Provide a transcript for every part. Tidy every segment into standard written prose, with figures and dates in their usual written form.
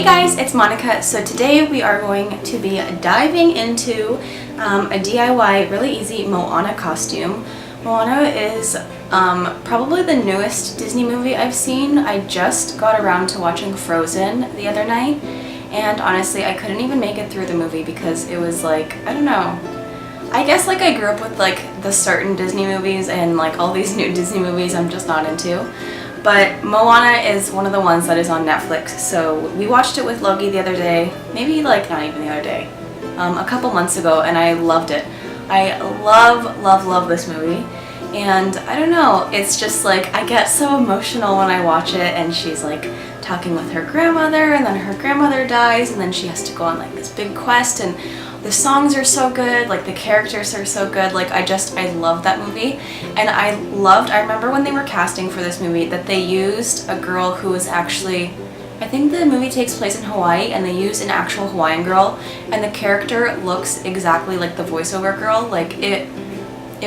Hey guys, it's Monica. So today we are going to be diving into a DIY really easy Moana costume. Moana is probably the newest Disney movie I've seen. I just got around to watching Frozen the other night, and honestly I couldn't even make it through the movie because it was like, I don't know. I guess like I grew up with like the certain Disney movies, and like all these new Disney movies I'm just not into. But Moana is one of the ones that is on Netflix, so we watched it with Logie the other day, maybe like not even the other day, a couple months ago, and I loved it. I love this movie, and I don't know, it's just like I get so emotional when I watch it, and she's like talking with her grandmother, and then her grandmother dies, and then she has to go on like this big quest, and the songs are so good, like the characters are so good, like I love that movie. And I remember when they were casting for this movie that they used a girl who was actually, I think the movie takes place in Hawaii, and they used an actual Hawaiian girl, and the character looks exactly like the voiceover girl. Like it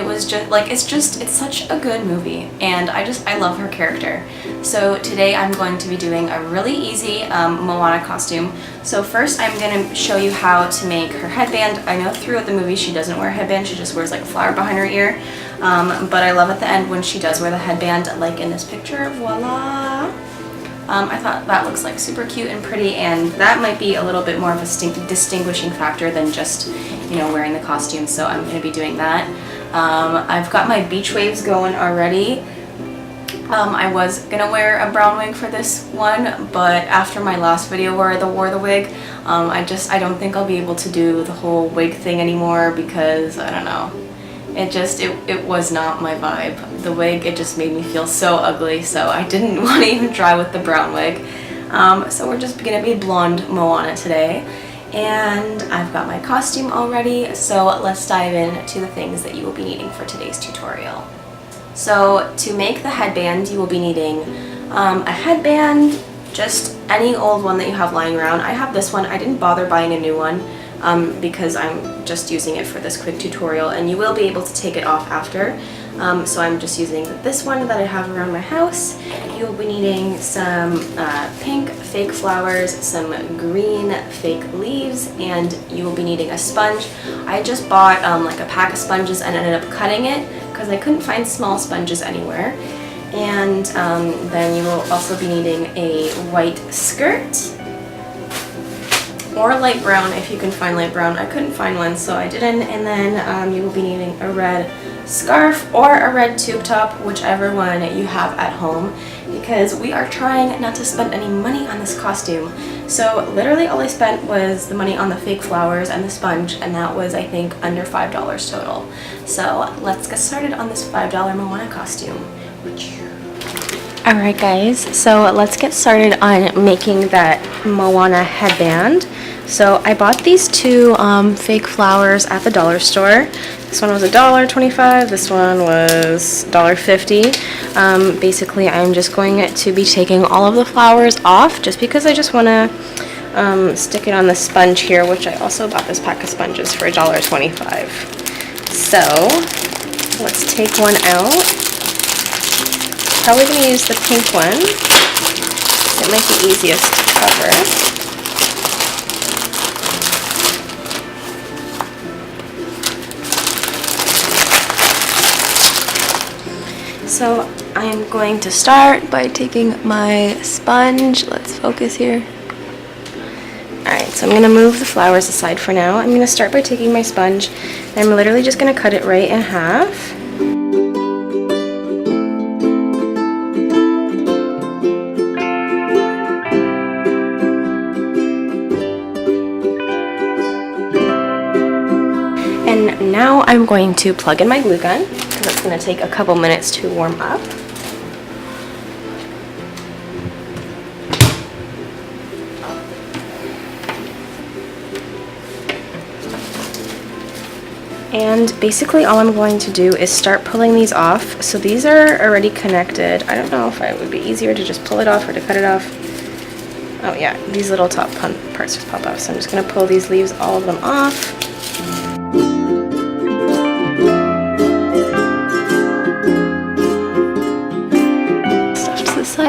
was just like, it's such a good movie, and I love her character. So today I'm going to be doing a really easy Moana costume. So first I'm going to show you how to make her headband. I know throughout the movie she doesn't wear a headband, she just wears like a flower behind her ear. But I love at the end when she does wear the headband, like in this picture, voila! I thought that looks like super cute and pretty, and that might be a little bit more of a distinguishing factor than just, you know, wearing the costume, so I'm going to be doing that. I've got my beach waves going already. I was gonna wear a brown wig for this one, but after my last video where I wore the wig, I don't think I'll be able to do the whole wig thing anymore because, I don't know, it was not my vibe. The wig, it just made me feel so ugly, so I didn't want to even try with the brown wig. So we're just gonna be blonde Moana today. And I've got my costume already, so let's dive into the things that you will be needing for today's tutorial. So to make the headband, you will be needing a headband, just any old one that you have lying around. I have this one. I didn't bother buying a new one because I'm just using it for this quick tutorial, and you will be able to take it off after. So I'm just using this one that I have around my house. You will be needing some pink fake flowers, some green fake leaves, and you will be needing a sponge. I just bought like a pack of sponges and ended up cutting it because I couldn't find small sponges anywhere. And then you will also be needing a white skirt, or light brown if you can find light brown. I couldn't find one, so I didn't. And then you will be needing a red scarf or a red tube top, whichever one you have at home, because we are trying not to spend any money on this costume. So literally all I spent was the money on the fake flowers and the sponge, and that was, I think, under $5 total. So let's get started on this $5 Moana costume. Alright guys, so let's get started on making that Moana headband. So I bought these two fake flowers at the dollar store. This one was $1.25, this one was $1.50. Basically I'm just going to be taking all of the flowers off just because I just want to stick it on the sponge here, which I also bought this pack of sponges for $1.25. So let's take one out. Probably going to use the pink one. It might be easiest to cover. So I am going to start by taking my sponge. Let's focus here. Alright, so I'm going to move the flowers aside for now. I'm going to start by taking my sponge, and I'm literally just going to cut it right in half. And now I'm going to plug in my glue gun, because it's going to take a couple minutes to warm up. And basically all I'm going to do is start pulling these off. So these are already connected. I don't know if it would be easier to just pull it off or to cut it off. Oh yeah, these little top parts just pop off. So I'm just going to pull these leaves, all of them off.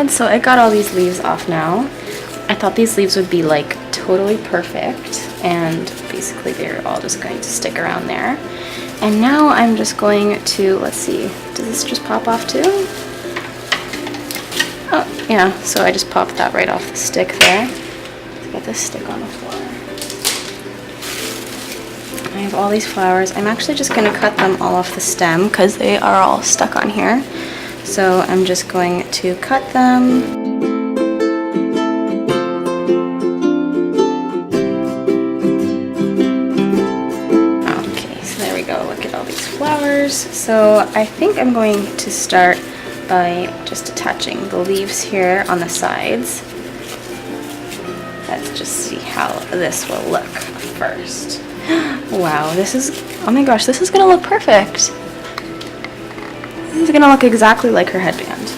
So I got all these leaves off now. I thought these leaves would be like totally perfect, and basically they're all just going to stick around there. And now I'm just going to, let's see, does this just pop off too? Oh, yeah, so I just popped that right off the stick there. Let's get this stick on the floor. I have all these flowers. I'm actually just going to cut them all off the stem because they are all stuck on here. So I'm just going to cut them. Flowers. So I think I'm going to start by just attaching the leaves here on the sides. Let's just see how this will look first. Wow, this is, oh my gosh, this is gonna look perfect. This is gonna look exactly like her headband.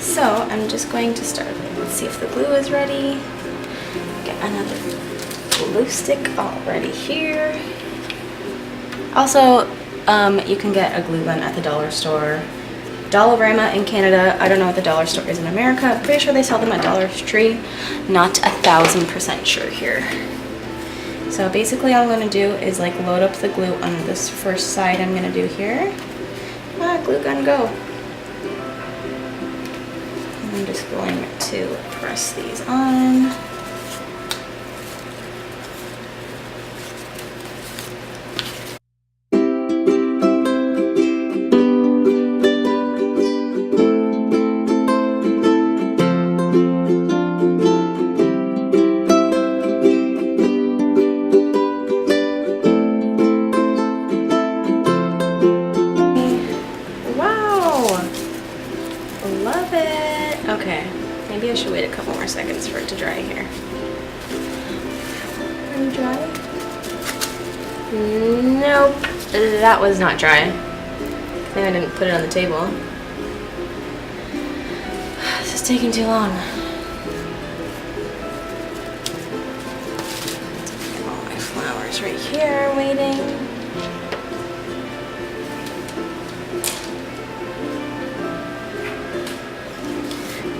So I'm just going to start. Let's see if the glue is ready. Get another glue stick already here. Also, you can get a glue gun at the dollar store. Dollarama in Canada. I don't know what the dollar store is in America. Pretty sure they sell them at Dollar Tree. Not 1000% sure here. So basically all I'm going to do is like load up the glue on this first side I'm going to do here. Glue gun go. I'm just going to press these on. Love it. Okay, maybe I should wait a couple more seconds for it to dry here. Are you dry? Nope, that was not dry. Maybe I didn't put it on the table. This is taking too long. All my flowers right here waiting.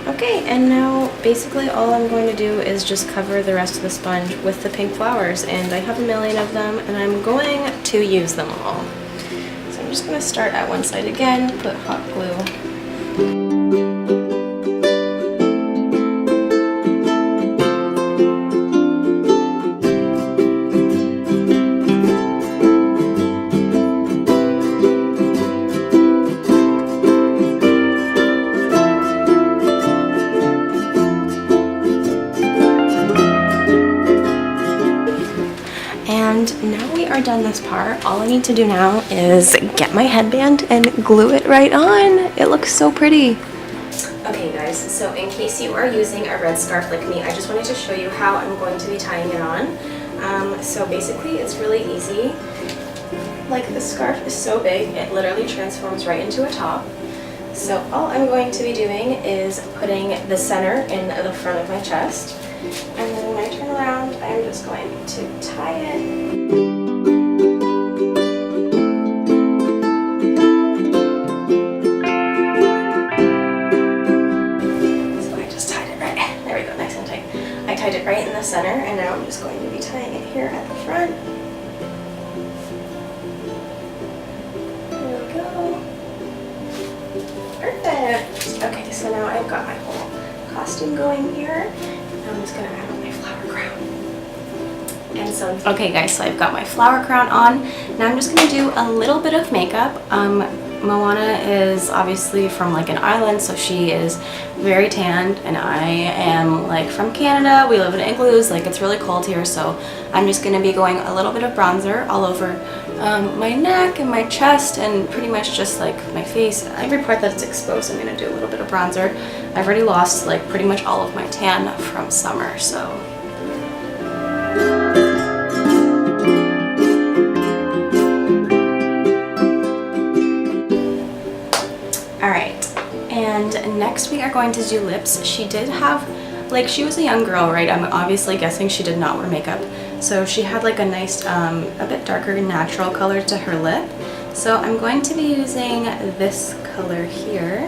Okay, and now basically all I'm going to do is just cover the rest of the sponge with the pink flowers, and I have a million of them and I'm going to use them all. So I'm just going to start at one side again, put hot glue. And now we are done this part. All I need to do now is get my headband and glue it right on. It looks so pretty. Okay guys, so in case you are using a red scarf like me, I just wanted to show you how I'm going to be tying it on. So basically it's really easy. Like the scarf is so big, it literally transforms right into a top. So all I'm going to be doing is putting the center in the front of my chest. And then when I turn around, I'm just going to tie it. So I just tied it right. There we go, nice and tight. I tied it right in the center, and now I'm just going to be tying it here at the front. There we go. Perfect. Okay, so now I've got my whole costume going here. I'm just gonna add on my flower crown. And so, okay guys, so I've got my flower crown on. Now I'm just gonna do a little bit of makeup. Moana is obviously from like an island, so she is very tanned, and I am like from Canada. We live in igloos, like it's really cold here, so I'm just gonna be going a little bit of bronzer all over my neck and my chest, and pretty much just like my face. Every part that's exposed, I'm gonna do a little bit of bronzer. I've already lost like pretty much all of my tan from summer, so. Alright, and next we are going to do lips. She did have, like, she was a young girl, right? I'm obviously guessing she did not wear makeup. So she had like a nice, a bit darker natural color to her lip. So I'm going to be using this color here. I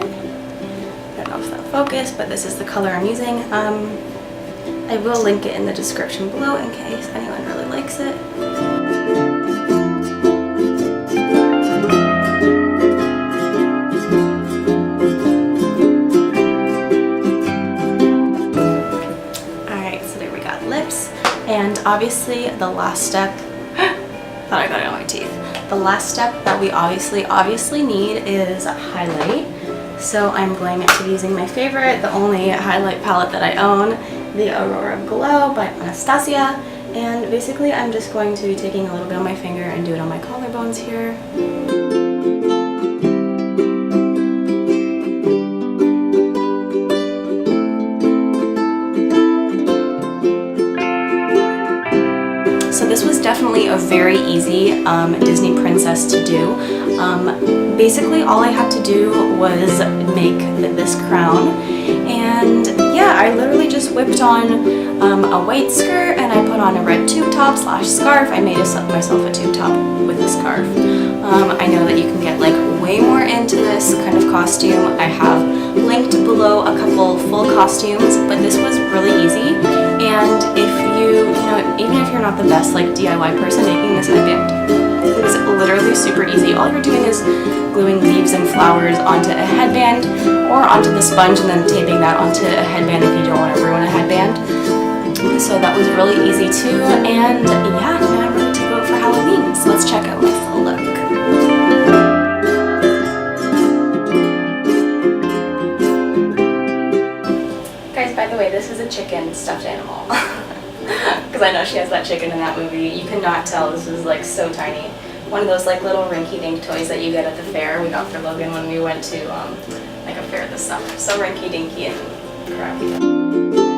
don't know if that'll focus, but this is the color I'm using. I will link it in the description below in case anyone really likes it. Alright, so there we got lips. And obviously the last step, thought I got it on my teeth. The last step that we obviously need is highlight. So I'm going to be using my favorite, the only highlight palette that I own, the Aurora Glow by Anastasia. And basically I'm just going to be taking a little bit on my finger and do it on my collarbones here. So this was definitely a very easy Disney princess to do. Basically all I had to do was make this crown, and yeah, I literally just whipped on a white skirt and I put on a red tube top / scarf. I made myself a tube top with a scarf. I know that you can get like way more into this kind of costume. I have linked below a couple full costumes, but this was really easy. And if you know, even if you're not the best like DIY person making this headband, it was literally super easy. All you're doing is gluing leaves and flowers onto a headband or onto the sponge and then taping that onto a headband if you don't want to ruin a headband. So that was really easy too. And yeah, now I'm ready to go for Halloween. So let's check out my full look. Guys, by the way, this is a chicken stuffed animal. Because I know she has that chicken in that movie. You cannot tell, this is like so tiny. One of those like little rinky-dink toys that you get at the fair. We got for Logan when we went to like a fair this summer. So rinky-dinky and crappy.